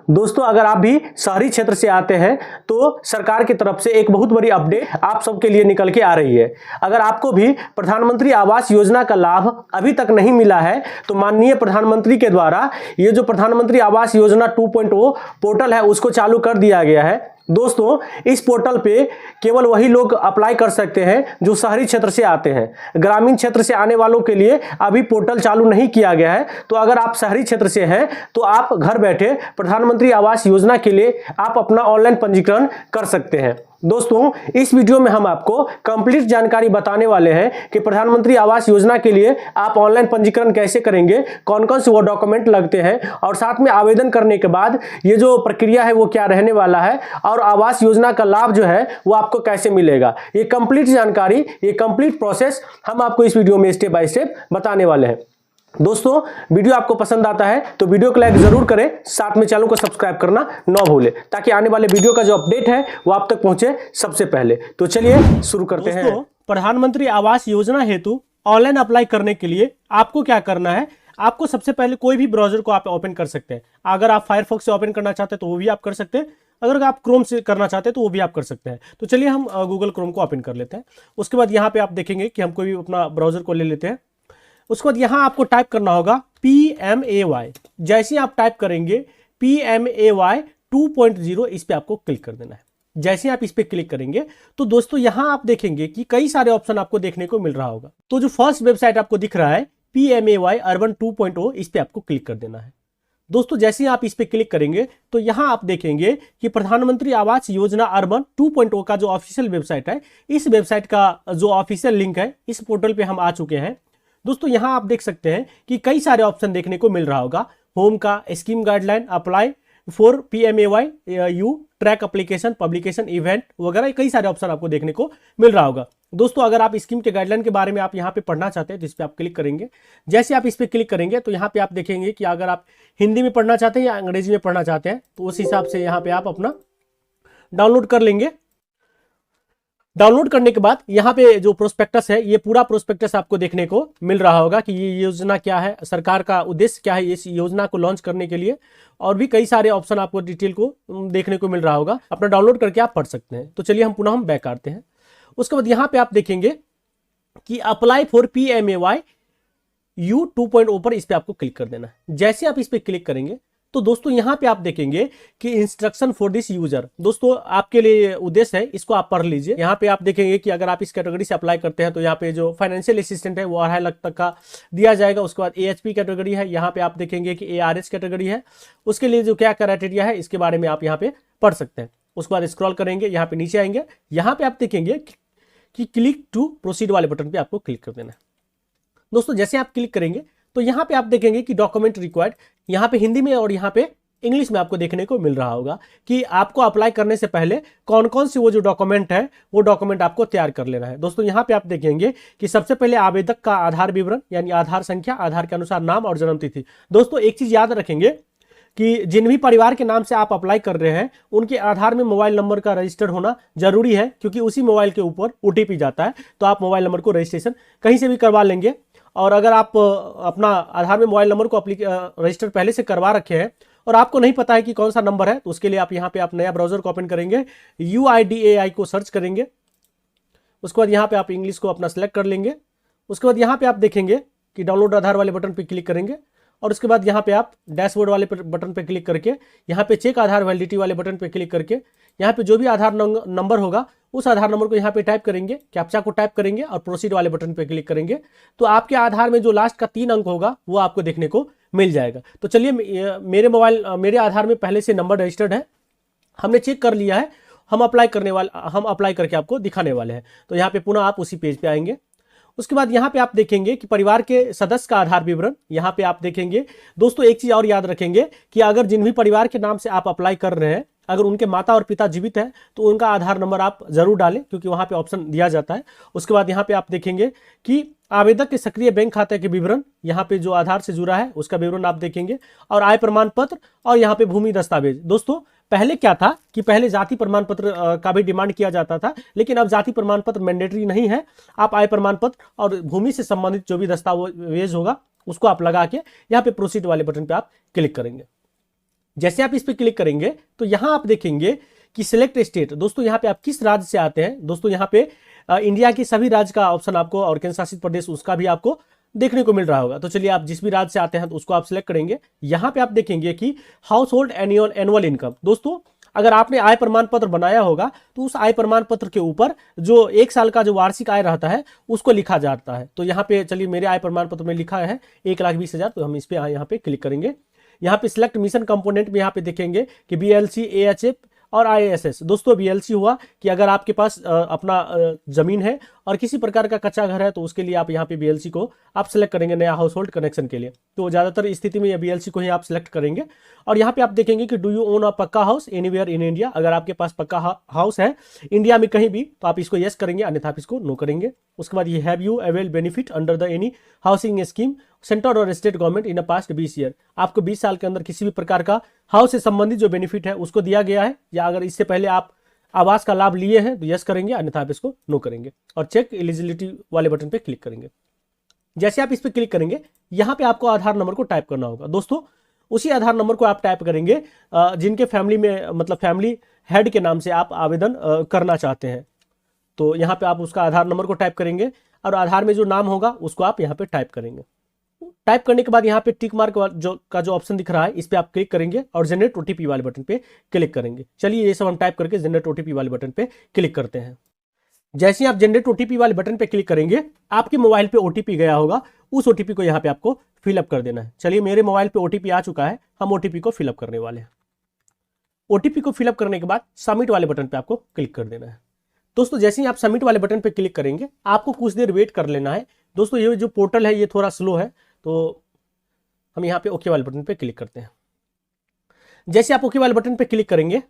दोस्तों अगर आप भी शहरी क्षेत्र से आते हैं तो सरकार की तरफ से एक बहुत बड़ी अपडेट आप सबके लिए निकल के आ रही है। अगर आपको भी प्रधानमंत्री आवास योजना का लाभ अभी तक नहीं मिला है तो माननीय प्रधानमंत्री के द्वारा ये जो प्रधानमंत्री आवास योजना 2.0 पोर्टल है उसको चालू कर दिया गया है। दोस्तों इस पोर्टल पे केवल वही लोग अप्लाई कर सकते हैं जो शहरी क्षेत्र से आते हैं। ग्रामीण क्षेत्र से आने वालों के लिए अभी पोर्टल चालू नहीं किया गया है। तो अगर आप शहरी क्षेत्र से हैं तो आप घर बैठे प्रधानमंत्री आवास योजना के लिए आप अपना ऑनलाइन पंजीकरण कर सकते हैं। दोस्तों इस वीडियो में हम आपको कंप्लीट जानकारी बताने वाले हैं कि प्रधानमंत्री आवास योजना के लिए आप ऑनलाइन पंजीकरण कैसे करेंगे, कौन कौन से वो डॉक्यूमेंट लगते हैं और साथ में आवेदन करने के बाद ये जो प्रक्रिया है वो क्या रहने वाला है और आवास योजना का लाभ जो है वो आपको कैसे मिलेगा। ये कंप्लीट जानकारी, ये कंप्लीट प्रोसेस हम आपको इस वीडियो में स्टेप बाय स्टेप बताने वाले हैं। दोस्तों वीडियो आपको पसंद आता है तो वीडियो को लाइक जरूर करें, साथ में चैनल को सब्सक्राइब करना ना भूलें ताकि आने वाले वीडियो का जो अपडेट है वो आप तक पहुंचे सबसे पहले। तो चलिए शुरू करते हैं। प्रधानमंत्री आवास योजना हेतु ऑनलाइन अप्लाई करने के लिए आपको क्या करना है, आपको सबसे पहले कोई भी ब्राउजर को आप ओपन कर सकते हैं। अगर आप फायरफॉक्स से ओपन करना चाहते हैं तो वो भी आप कर सकते हैं, अगर आप क्रोम से करना चाहते हैं तो वो भी आप कर सकते हैं। तो चलिए हम गूगल क्रोम को ओपन कर लेते हैं। उसके बाद यहाँ पे आप देखेंगे कि हम कोई भी अपना ब्राउजर को ले लेते हैं। उसके बाद यहां आपको टाइप करना होगा PMAY। जैसे आप टाइप करेंगे PMAY 2.0 इस पे आपको क्लिक कर देना है। जैसे आप इस पे क्लिक करेंगे तो दोस्तों यहां आप देखेंगे कि कई सारे ऑप्शन आपको देखने को मिल रहा होगा। तो जो फर्स्ट वेबसाइट आपको दिख रहा है PMAY अर्बन 2.0 इस पे आपको क्लिक कर देना है। दोस्तों जैसे आप इस पे क्लिक करेंगे तो यहां आप देखेंगे कि प्रधानमंत्री आवास योजना अर्बन 2.0 का जो ऑफिशियल वेबसाइट है, इस वेबसाइट का जो ऑफिशियल लिंक है इस पोर्टल पे हम आ चुके हैं। दोस्तों यहां आप देख सकते हैं कि कई सारे ऑप्शन देखने को मिल रहा होगा। होम का, scheme guideline, apply for PMAY you, track application, publication, event वगैरह कई सारे ऑप्शन आपको देखने को मिल रहा होगा। दोस्तों अगर आप स्कीम के गाइडलाइन के बारे में आप यहां पे पढ़ना चाहते हैं तो इस पे आप क्लिक करेंगे। जैसे आप इस पे क्लिक करेंगे तो यहां पे आप देखेंगे कि अगर आप हिंदी में पढ़ना चाहते हैं या अंग्रेजी में पढ़ना चाहते हैं तो उस हिसाब से यहां पे आप अपना डाउनलोड कर लेंगे। डाउनलोड करने के बाद यहाँ पे जो प्रोस्पेक्टस है, ये पूरा प्रोस्पेक्टस आपको देखने को मिल रहा होगा कि ये योजना क्या है, सरकार का उद्देश्य क्या है इस योजना को लॉन्च करने के लिए, और भी कई सारे ऑप्शन आपको डिटेल को देखने को मिल रहा होगा। अपना डाउनलोड करके आप पढ़ सकते हैं। तो चलिए हम पुनः बैक आते हैं। उसके बाद यहाँ पे आप देखेंगे कि अप्लाई फॉर PMAY यू 2.0 पर इस पे आपको क्लिक कर देना है। जैसे आप इस पे क्लिक करेंगे तो दोस्तों यहां पे आप देखेंगे कि इंस्ट्रक्शन फॉर दिस यूजर, दोस्तों आपके लिए उद्देश्य है, इसको आप पढ़ लीजिए। यहां पे आप देखेंगे कि अगर आप इस कैटेगरी से अप्लाई करते हैं तो यहाँ पे जो फाइनेंशियल असिस्टेंट है वो 2.5 लाख तक का दिया जाएगा। उसके बाद AHP कैटेगरी है, यहाँ पे आप देखेंगे कि ARH कैटेगरी है, उसके लिए जो क्या क्राइटेरिया है इसके बारे में आप यहाँ पे पढ़ सकते हैं। उसके बाद स्क्रॉल करेंगे, यहाँ पे नीचे आएंगे, यहाँ पे आप देखेंगे कि क्लिक टू प्रोसीड वाले बटन पे आपको क्लिक कर देना है। दोस्तों जैसे आप क्लिक करेंगे तो यहाँ पे आप देखेंगे कि डॉक्यूमेंट रिक्वायर्ड, यहाँ पे हिंदी में और यहाँ पे इंग्लिश में आपको देखने को मिल रहा होगा कि आपको अप्लाई करने से पहले कौन कौन से वो जो डॉक्यूमेंट है वो डॉक्यूमेंट आपको तैयार कर लेना है। दोस्तों यहाँ पे आप देखेंगे कि सबसे पहले आवेदक का आधार विवरण यानी आधार संख्या, आधार के अनुसार नाम और जन्म तिथि। दोस्तों एक चीज याद रखेंगे कि जिन भी परिवार के नाम से आप अप्लाई कर रहे हैं उनके आधार में मोबाइल नंबर का रजिस्टर होना जरूरी है, क्योंकि उसी मोबाइल के ऊपर OTP जाता है। तो आप मोबाइल नंबर को रजिस्ट्रेशन कहीं से भी करवा लेंगे। और अगर आप अपना आधार में मोबाइल नंबर को रजिस्टर पहले से करवा रखे हैं और आपको नहीं पता है कि कौन सा नंबर है, तो उसके लिए आप यहाँ पे आप नया ब्राउजर को ओपन करेंगे, UIDAI को सर्च करेंगे। उसके बाद यहाँ पे आप इंग्लिश को अपना सेलेक्ट कर लेंगे। उसके बाद यहाँ पे आप देखेंगे कि डाउनलोड आधार वाले बटन पे क्लिक करेंगे और उसके बाद यहाँ पे आप डैशबोर्ड वाले बटन पे क्लिक करके यहाँ पे चेक आधार वैलिडिटी वाले बटन पे क्लिक करके यहाँ पे जो भी आधार नंबर होगा उस आधार नंबर को यहाँ पे टाइप करेंगे, कैप्चा को टाइप करेंगे और प्रोसीड वाले बटन पे क्लिक करेंगे। तो आपके आधार में जो लास्ट का 3 अंक होगा वो आपको देखने को मिल जाएगा। तो चलिए मेरे आधार में पहले से नंबर रजिस्टर्ड है, हमने चेक कर लिया है, हम अप्लाई करके आपको दिखाने वाले हैं। तो यहाँ पे पुनः आप उसी पेज पे आएंगे। उसके बाद यहाँ पे आप देखेंगे कि परिवार के सदस्य का आधार विवरण, यहाँ पे आप देखेंगे। दोस्तों एक चीज और याद रखेंगे कि अगर जिन भी परिवार के नाम से आप अप्लाई कर रहे हैं, अगर उनके माता और पिता जीवित है तो उनका आधार नंबर आप जरूर डालें, क्योंकि वहां पे ऑप्शन दिया जाता है। उसके बाद यहाँ पे आप देखेंगे कि आवेदक के सक्रिय बैंक खाते के विवरण, यहाँ पे जो आधार से जुड़ा है उसका विवरण आप देखेंगे, और आय प्रमाण पत्र और यहाँ पे भूमि दस्तावेज। दोस्तों पहले क्या था कि पहले जाति प्रमाण पत्र का भी डिमांड किया जाता था, लेकिन अब जाति प्रमाण पत्र मैंडेटरी नहीं है। आप आय प्रमाण पत्र और भूमि से संबंधित जो भी दस्तावेज होगा उसको आप लगा के यहाँ पे प्रोसीड वाले बटन पे आप क्लिक करेंगे। जैसे आप इस पर क्लिक करेंगे तो यहां आप देखेंगे कि सिलेक्ट स्टेट। दोस्तों यहाँ पे आप किस राज्य से आते हैं। दोस्तों यहाँ पे इंडिया के सभी राज्य का ऑप्शन आपको और केंद्र शासित प्रदेश उसका भी आपको देखने को मिल रहा होगा। तो चलिए आप जिस भी राज्य से आते हैं तो उसको आप सिलेक्ट करेंगे। यहां पे आप देखेंगे कि हाउस होल्ड एनुअल इनकम। दोस्तों अगर आपने आय प्रमाण पत्र बनाया होगा तो उस आय प्रमाण पत्र के ऊपर जो 1 साल का जो वार्षिक आय रहता है उसको लिखा जाता है। तो यहाँ पे चलिए मेरे आय प्रमाण पत्र में लिखा है 1,20,000, तो हम इस पे यहाँ पे क्लिक करेंगे। यहाँ पे सिलेक्ट मिशन कंपोनेंट में यहाँ पे देखेंगे कि BLC, AHF और IASS। दोस्तों BLC हुआ कि अगर आपके पास अपना जमीन है और किसी प्रकार का कच्चा घर है तो उसके लिए आप यहाँ पे BLC को आप सिलेक्ट करेंगे नया हाउस होल्ड कनेक्शन के लिए। तो ज्यादातर स्थिति में ये BLC को ही आप सिलेक्ट करेंगे। और यहाँ पे आप देखेंगे कि डू यू ओन अ पक्का हाउस एनीवेयर इन इंडिया। अगर आपके पास पक्का हाउस है इंडिया में कहीं भी तो आप इसको यस करेंगे, अन्यथा आप इसको नो करेंगे। उसके बाद ये have you avail benefit under the any housing scheme central और state government in the past 20 year. आपको 20 साल के अंदर किसी भी प्रकार का हाउस से संबंधित जो बेनिफिट है उसको दिया गया है, या अगर इससे पहले आप आवास का लाभ लिए हैं तो यस करेंगे, अन्यथा आप इसको नो करेंगे और चेक एलिजिबिलिटी वाले बटन पे क्लिक करेंगे। जैसे आप इस पे क्लिक करेंगे यहाँ पे आपको आधार नंबर को टाइप करना होगा। दोस्तों उसी आधार नंबर को आप टाइप करेंगे जिनके फैमिली में मतलब फैमिली हेड के नाम से आप आवेदन करना चाहते हैं। तो यहाँ पे आप उसका आधार नंबर को टाइप करेंगे और आधार में जो नाम होगा उसको आप यहाँ पे टाइप करेंगे। टाइप करने के बाद यहाँ पे टिक मार्क जो ऑप्शन दिख रहा है इस पे आप क्लिक करेंगे और जनरेट OTP वाले बटन पे क्लिक करेंगे। चलिए ये सब हम टाइप करके जनरेट OTP वाले बटन पे क्लिक करते हैं। जैसे ही आप जनरेट OTP वाले बटन पे क्लिक करेंगे आपके मोबाइल पे OTP गया होगा, उस OTP को यहाँ पे आपको फिलअप कर देना है। चलिए मेरे मोबाइल पे OTP आ चुका है, हम OTP को फिलअप करने वाले हैं। OTP को फिलअप करने के बाद सबमिट वाले बटन पे आपको क्लिक कर देना है। दोस्तों जैसे ही आप सबमिट वाले बटन पे क्लिक करेंगे आपको कुछ देर वेट कर लेना है। दोस्तों ये जो पोर्टल है ये थोड़ा स्लो है, तो हम यहाँ पे ओके वाले बटन पे क्लिक करते हैं। जैसे आप ओके वाले बटन पे क्लिक करेंगे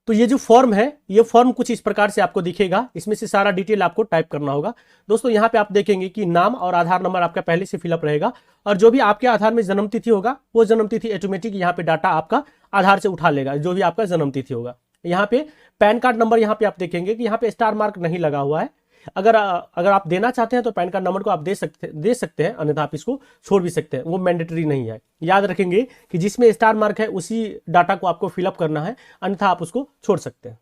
तो ये जो फॉर्म है ये फॉर्म कुछ इस प्रकार से आपको दिखेगा। इसमें से सारा डिटेल आपको टाइप करना होगा। दोस्तों यहाँ पे आप देखेंगे कि नाम और आधार नंबर आपका पहले से फिलअप रहेगा और जो भी आपके आधार में जन्म तिथि होगा वो जन्म तिथि ऑटोमेटिक यहाँ पे डाटा आपका आधार से उठा लेगा, जो भी आपका जन्म तिथि होगा। यहाँ पे पैन कार्ड नंबर यहाँ पे आप देखेंगे कि यहाँ पे स्टार मार्क नहीं लगा हुआ है। अगर आप देना चाहते हैं तो पैन कार्ड नंबर को आप दे सकते हैं, अन्यथा आप इसको छोड़ भी सकते हैं, वो मैंडेटरी नहीं है। याद रखेंगे कि जिसमें स्टार मार्क है उसी डाटा को आपको फिलअप करना है, अन्यथा आप उसको छोड़ सकते हैं।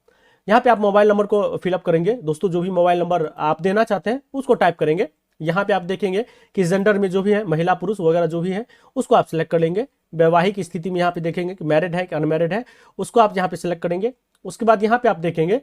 यहाँ पे आप मोबाइल नंबर को फिलअप करेंगे। दोस्तों जो भी मोबाइल नंबर आप देना चाहते हैं उसको टाइप करेंगे। यहाँ पे आप देखेंगे कि जेंडर में जो भी है महिला पुरुष वगैरह जो भी है उसको आप सिलेक्ट कर लेंगे। वैवाहिक स्थिति में यहाँ पे देखेंगे कि मैरिड है कि अनमैरिड है, उसको आप यहाँ पे सिलेक्ट करेंगे। उसके बाद यहाँ पे आप देखेंगे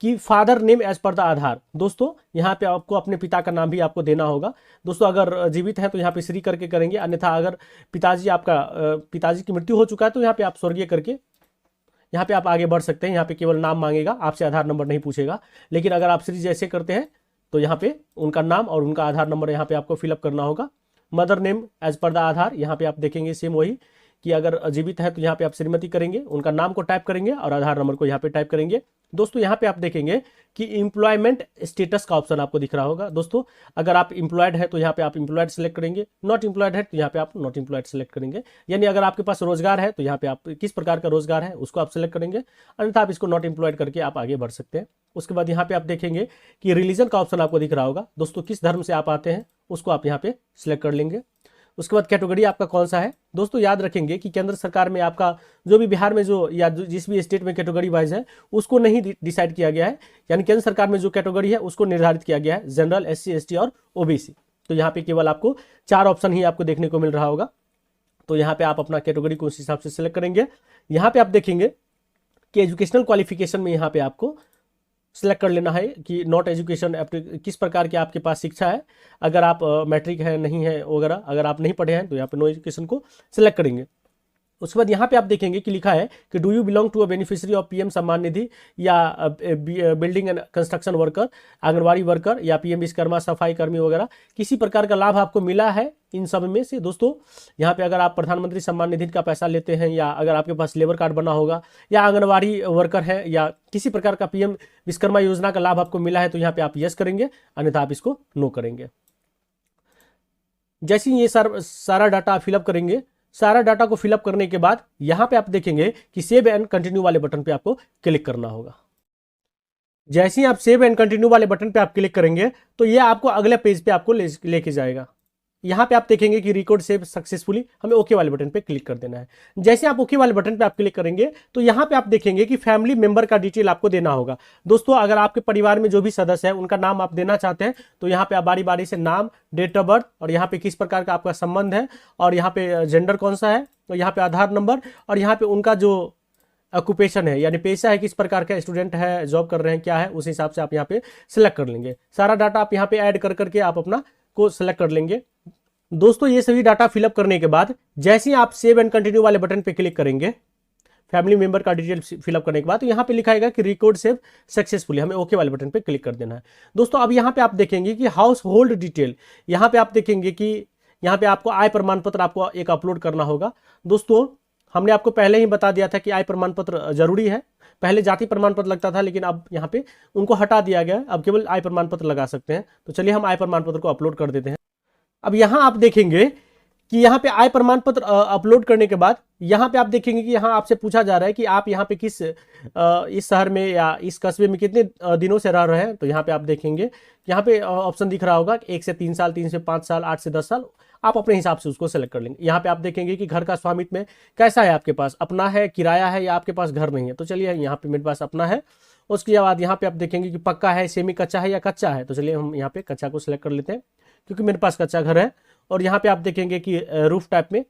कि father name as per the Aadhaar. दोस्तों यहाँ पे आपको अपने पिता का नाम भी आपको देना होगा। दोस्तों अगर जीवित हैं तो यहाँ पे श्री करके करेंगे, अन्यथा अगर पिताजी की मृत्यु हो चुका है तो यहाँ पे आप स्वर्गीय करके यहाँ पे आप आगे बढ़ सकते हैं। यहाँ पे केवल नाम मांगेगा, आपसे आधार नंबर नहीं पूछेगा। लेकिन अगर आप श्री जैसे करते हैं तो यहाँ पे उनका नाम और उनका आधार नंबर यहाँ पे आपको फिलअप करना होगा। Mother name as per the Aadhaar, यहाँ पे आप देखेंगे सेम वही कि अगर जीवित है तो यहाँ पे आप श्रीमती करेंगे, उनका नाम को टाइप करेंगे और आधार नंबर को यहाँ पे टाइप करेंगे। दोस्तों यहाँ पे आप देखेंगे कि एम्प्लॉयमेंट स्टेटस का ऑप्शन आपको दिख रहा होगा। दोस्तों अगर आप एम्प्लॉयड है तो यहाँ पे आप एम्प्लॉयड सेलेक्ट करेंगे, नॉट एम्प्लॉयड है तो यहाँ पे आप नॉट एम्प्लॉयड सेलेक्ट करेंगे। यानी अगर आपके पास रोजगार है तो यहाँ पे आप किस प्रकार का रोजगार है उसको आप सेलेक्ट करेंगे, अन्यथा आप इसको नॉट एम्प्लॉयड करके आप आगे बढ़ सकते हैं। उसके बाद यहाँ पे आप देखेंगे कि रिलीजन का ऑप्शन आपको दिख रहा होगा। दोस्तों किस धर्म से आप आते हैं उसको आप यहाँ पे सिलेक्ट कर लेंगे। उसके बाद कैटेगरी आपका कौन सा है। दोस्तों याद रखेंगे कि केंद्र सरकार में आपका जो भी बिहार में जो या जिस भी स्टेट में कैटेगरी वाइज है उसको नहीं डिसाइड किया गया है, यानी केंद्र सरकार में जो कैटेगरी है उसको निर्धारित किया गया है, जनरल, SC, ST और OBC। तो यहाँ पे केवल आपको 4 ऑप्शन ही आपको देखने को मिल रहा होगा। तो यहाँ पे आप अपना कैटेगरी को उस हिसाब से सिलेक्ट करेंगे। यहाँ पे आप देखेंगे कि एजुकेशनल क्वालिफिकेशन में यहाँ पे आपको सिलेक्ट कर लेना है कि नॉट एजुकेशन, किस प्रकार की आपके पास शिक्षा है। अगर आप मैट्रिक है नहीं है वगैरह, अगर आप नहीं पढ़े हैं तो यहाँ पे नो एजुकेशन को सिलेक्ट करेंगे। उसके बाद यहाँ पे आप देखेंगे कि लिखा है कि do you belong to a beneficiary of PM Samman Nidhi या building and construction worker, anganwadi worker या PM विश्वकर्मा, सफाई कर्मी वगैरह, किसी प्रकार का लाभ आपको मिला है इन सब में से। दोस्तों यहाँ पे अगर आप प्रधानमंत्री सम्मान निधि का पैसा लेते हैं या अगर आपके पास लेबर कार्ड बना होगा या आंगनबाड़ी वर्कर है या किसी प्रकार का PM विश्वकर्मा योजना का लाभ आपको मिला है तो यहाँ पे आप यस करेंगे, अन्यथा आप इसको नो करेंगे। जैसे ही ये सारा डाटा फिलअप करेंगे, सारा डाटा को फिलअप करने के बाद यहां पे आप देखेंगे कि सेव एंड कंटिन्यू वाले बटन पे आपको क्लिक करना होगा। जैसे ही आप सेव एंड कंटिन्यू वाले बटन पे आप क्लिक करेंगे तो ये आपको अगले पेज पे आपको लेके जाएगा। यहाँ पे आप देखेंगे कि रिकॉर्ड सेव सक्सेसफुली, हमें ओके वाले बटन पे क्लिक कर देना है। जैसे आप ओके वाले बटन पे आप क्लिक करेंगे तो यहाँ पे आप देखेंगे कि फैमिली मेंबर का डिटेल आपको देना होगा। दोस्तों अगर आपके परिवार में जो भी सदस्य है उनका नाम आप देना चाहते हैं तो यहाँ पे आप बारी बारी से नाम, डेट ऑफ बर्थ और यहाँ पे किस प्रकार का आपका संबंध है और यहाँ पे जेंडर कौन सा है, तो यहाँ पे आधार नंबर और यहाँ पे उनका जो ऑक्यूपेशन है यानी पेशा है, किस प्रकार का स्टूडेंट है, जॉब कर रहे हैं, क्या है, उस हिसाब से आप यहाँ पे सिलेक्ट कर लेंगे। सारा डाटा आप यहाँ पे ऐड कर करके आप अपना को सिलेक्ट कर लेंगे। दोस्तों ये सभी डाटा फिलअप करने के बाद जैसे ही आप सेव एंड कंटिन्यू वाले बटन पे क्लिक करेंगे फैमिली मेंबर का डिटेल फिलअप करने के बाद, तो यहाँ पे लिखा आएगा कि रिकॉर्ड सेव सक्सेसफुली, हमें ओके वाले बटन पे क्लिक कर देना है। दोस्तों अब यहाँ पे आप देखेंगे कि हाउस होल्ड डिटेल, यहाँ पे आप देखेंगे कि यहाँ पे आपको आय प्रमाण पत्र आपको एक अपलोड करना होगा। दोस्तों हमने आपको पहले ही बता दिया था कि आय प्रमाण पत्र जरूरी है। पहले जाति प्रमाण पत्र लगता था लेकिन अब यहाँ पे उनको हटा दिया गया है, अब केवल आय प्रमाण पत्र लगा सकते हैं। तो चलिए हम आय प्रमाण पत्र को अपलोड कर देते हैं। अब यहाँ आप देखेंगे कि यहाँ पे आय प्रमाण पत्र अपलोड करने के बाद यहाँ पे आप देखेंगे कि यहाँ आपसे पूछा जा रहा है कि आप यहाँ पे किस इस शहर में या इस कस्बे में कितने दिनों से रह रहे हैं। तो यहाँ पे आप देखेंगे यहाँ पे ऑप्शन दिख रहा होगा 1 से 3 साल, 3 से 5 साल, 8 से 10 साल, आप अपने हिसाब से उसको सेलेक्ट कर लेंगे। यहाँ पे आप देखेंगे कि घर का स्वामित्व में कैसा है, आपके पास अपना है, किराया है या आपके पास घर नहीं है। तो चलिए यहाँ पे मेरे पास अपना है। उसके बाद यहाँ पे आप देखेंगे कि पक्का है, सेमी कच्चा है या कच्चा है। तो चलिए हम यहाँ पे कच्चा को सिलेक्ट कर लेते हैं क्योंकि मेरे पास कच्चा घर है। और यहाँ पे आप देखेंगे कि रूफ टाइप में,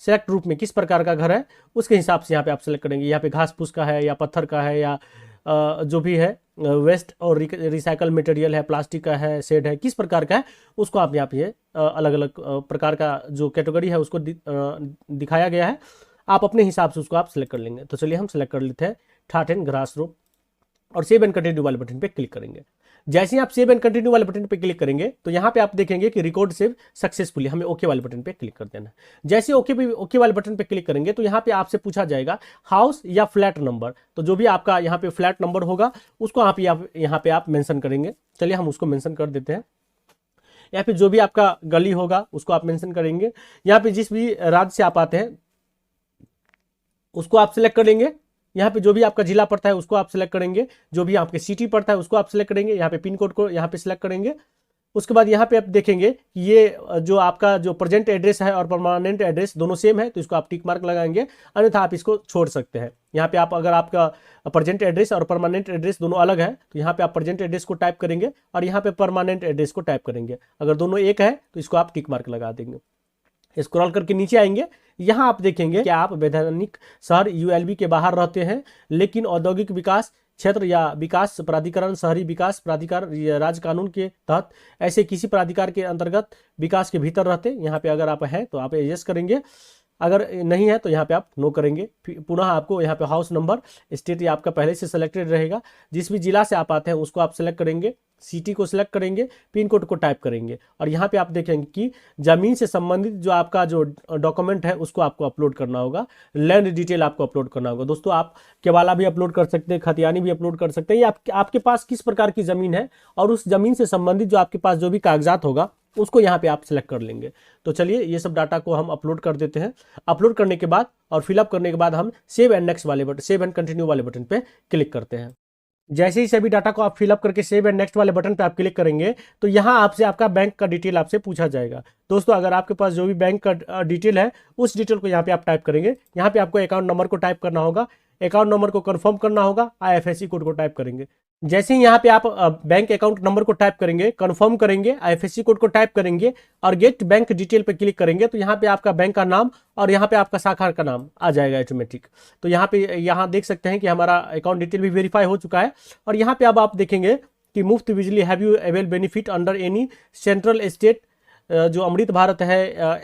सेलेक्ट रूफ में किस प्रकार का घर है उसके हिसाब से यहाँ पे आप सेलेक्ट करेंगे। यहाँ पे घास फूस का है या पत्थर का है या जो भी है वेस्ट और रिसाइकल मटेरियल है, प्लास्टिक का है, शेड है, किस प्रकार का है उसको आप यहाँ पे अलग अलग प्रकार का जो कैटेगरी है उसको दिखाया गया है। आप अपने हिसाब से उसको आप सिलेक्ट कर लेंगे। तो चलिए हम सिलेक्ट कर लेते हैं ठाठ एंड ग्रास रूप और सेव एंड कंटिन्यू वाले बटन पे क्लिक करेंगे। जैसे ही आप सेव एंड कंटिन्यू वाले बटन पे क्लिक करेंगे तो यहाँ पे आप देखेंगे कि रिकॉर्ड सेव सक्सेसफुली, हमें ओके वाले बटन पे क्लिक कर देना है। जैसे ओके वाले बटन पे क्लिक करेंगे तो यहाँ पे आपसे पूछा जाएगा हाउस या फ्लैट नंबर। तो जो भी आपका यहाँ पे फ्लैट नंबर होगा उसको आप यहाँ पे आप मेंशन करेंगे। चलिए हम उसको मेंशन कर देते हैं। यहाँ पे जो भी आपका गली होगा उसको आप मेंशन करेंगे। यहाँ पे जिस भी राज्य से आप आते हैं उसको आप सिलेक्ट करेंगे। यहाँ पे जो भी आपका जिला पड़ता है उसको आप सिलेक्ट करेंगे। जो भी आपके सिटी पड़ता है उसको आप सिलेक्ट करेंगे। यहाँ पे पिन कोड को यहाँ पे सिलेक्ट करेंगे। उसके बाद यहाँ पे आप देखेंगे कि ये जो आपका जो प्रेजेंट एड्रेस है और परमानेंट एड्रेस दोनों सेम है तो इसको आप टिक मार्क लगाएंगे, अन्यथा आप इसको छोड़ सकते हैं। यहाँ पे आप अगर आपका प्रेजेंट एड्रेस और परमानेंट एड्रेस दोनों अलग है तो यहाँ पे आप प्रेजेंट एड्रेस को टाइप करेंगे और यहाँ पे परमानेंट एड्रेस को टाइप करेंगे। अगर दोनों एक है तो इसको आप टिक मार्क लगा देंगे। स्क्रॉल करके नीचे आएंगे, यहाँ आप देखेंगे कि आप वैधानिक शहर यूएलबी के बाहर रहते हैं लेकिन औद्योगिक विकास क्षेत्र या विकास प्राधिकरण, शहरी विकास प्राधिकार या राज्य कानून के तहत ऐसे किसी प्राधिकार के अंतर्गत विकास के भीतर रहते हैं। यहाँ पे अगर आप हैं तो आप यस करेंगे, अगर नहीं है तो यहाँ पे आप नो करेंगे। पुनः आपको यहाँ पे हाउस नंबर, स्टेट आपका पहले से सिलेक्टेड रहेगा। जिस भी जिला से आप आते हैं उसको आप सिलेक्ट करेंगे, सिटी को सिलेक्ट करेंगे, पिन कोड को टाइप करेंगे और यहाँ पे आप देखेंगे कि जमीन से संबंधित जो आपका जो डॉक्यूमेंट है उसको आपको अपलोड करना होगा। लैंड डिटेल आपको अपलोड करना होगा। दोस्तों आप केवाला भी अपलोड कर सकते हैं, खतियानी भी अपलोड कर सकते हैं। या आपके पास किस प्रकार की जमीन है और उस जमीन से संबंधित जो आपके पास जो भी कागजात होगा उसको यहाँ पे आप सिलेक्ट कर लेंगे। तो चलिए ये सब डाटा को हम अपलोड कर देते हैं। अपलोड करने के बाद और फिलअप करने के बाद हम सेव एंड नेक्स्ट वाले बटन, सेव एंड कंटिन्यू वाले बटन पे क्लिक करते हैं। जैसे ही सभी डाटा को आप फिलअप करके सेव एंड नेक्स्ट वाले बटन पे आप क्लिक करेंगे तो यहाँ आपसे आपका बैंक का डिटेल आपसे पूछा जाएगा। दोस्तों अगर आपके पास जो भी बैंक का डिटेल है उस डिटेल को यहाँ पे आप टाइप करेंगे। यहाँ पे आपको अकाउंट नंबर को टाइप करना होगा, अकाउंट नंबर को कंफर्म करना होगा, IFSC कोड को टाइप करेंगे। जैसे ही यहाँ पे आप बैंक अकाउंट नंबर को टाइप करेंगे, कंफर्म करेंगे, IFSC कोड को टाइप करेंगे और गेट बैंक डिटेल पे क्लिक करेंगे तो यहाँ पे आपका बैंक का नाम और यहाँ पे आपका शाखा का नाम आ जाएगा ऑटोमेटिक। तो यहाँ पे देख सकते हैं कि हमारा अकाउंट डिटेल भी वेरीफाई हो चुका है। और यहाँ पे अब आप देखेंगे कि मुफ्त बिजली, have you avail benefit under any central state, जो अमृत भारत है,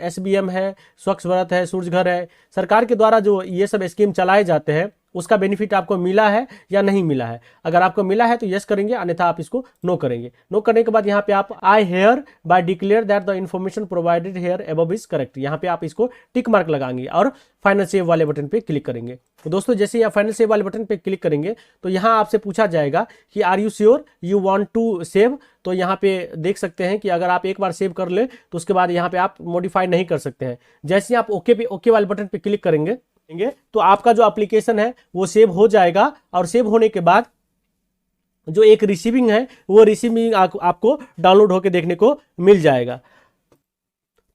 SBM है, स्वच्छ भारत है, सूर्य घर है, सरकार के द्वारा जो ये सब स्कीम चलाए जाते हैं उसका बेनिफिट आपको मिला है या नहीं मिला है। अगर आपको मिला है तो यस करेंगे, अन्यथा आप इसको नो करेंगे। नो करने के बाद यहाँ पे आप I hereby declare that the information provided here above is correct, यहाँ पे आप इसको टिक मार्क लगाएंगे और फाइनल सेव वाले बटन पे क्लिक करेंगे। तो दोस्तों जैसे यहाँ फाइनल सेव वाले बटन पे क्लिक करेंगे तो यहाँ आपसे पूछा जाएगा कि are you sure you want to save. तो यहाँ पे देख सकते हैं कि अगर आप एक बार सेव कर ले तो उसके बाद यहाँ पे आप मॉडिफाई नहीं कर सकते हैं। जैसे आप ओके वाले बटन पे क्लिक करेंगे तो आपका जो एप्लीकेशन है वो सेव हो जाएगा और सेव होने के बाद जो एक रिसीविंग है वो रिसीविंग आपको डाउनलोड होकर देखने को मिल जाएगा।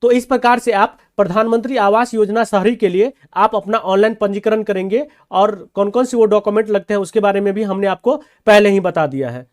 तो इस प्रकार से आप प्रधानमंत्री आवास योजना शहरी के लिए आप अपना ऑनलाइन पंजीकरण करेंगे और कौन कौन से वो डॉक्यूमेंट लगते हैं उसके बारे में भी हमने आपको पहले ही बता दिया है।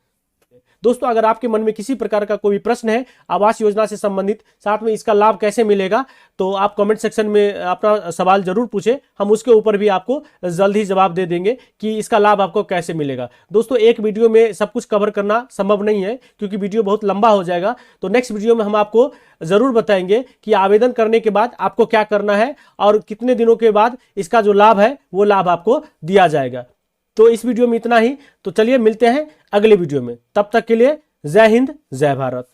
दोस्तों, अगर आपके मन में किसी प्रकार का कोई प्रश्न है आवास योजना से संबंधित, साथ में इसका लाभ कैसे मिलेगा, तो आप कमेंट सेक्शन में अपना सवाल जरूर पूछें। हम उसके ऊपर भी आपको जल्द ही जवाब दे देंगे कि इसका लाभ आपको कैसे मिलेगा। दोस्तों, एक वीडियो में सब कुछ कवर करना संभव नहीं है क्योंकि वीडियो बहुत लंबा हो जाएगा। तो नेक्स्ट वीडियो में हम आपको जरूर बताएंगे कि आवेदन करने के बाद आपको क्या करना है और कितने दिनों के बाद इसका जो लाभ है वो लाभ आपको दिया जाएगा। तो इस वीडियो में इतना ही। तो चलिए मिलते हैं अगले वीडियो में, तब तक के लिए जय हिंद, जय भारत।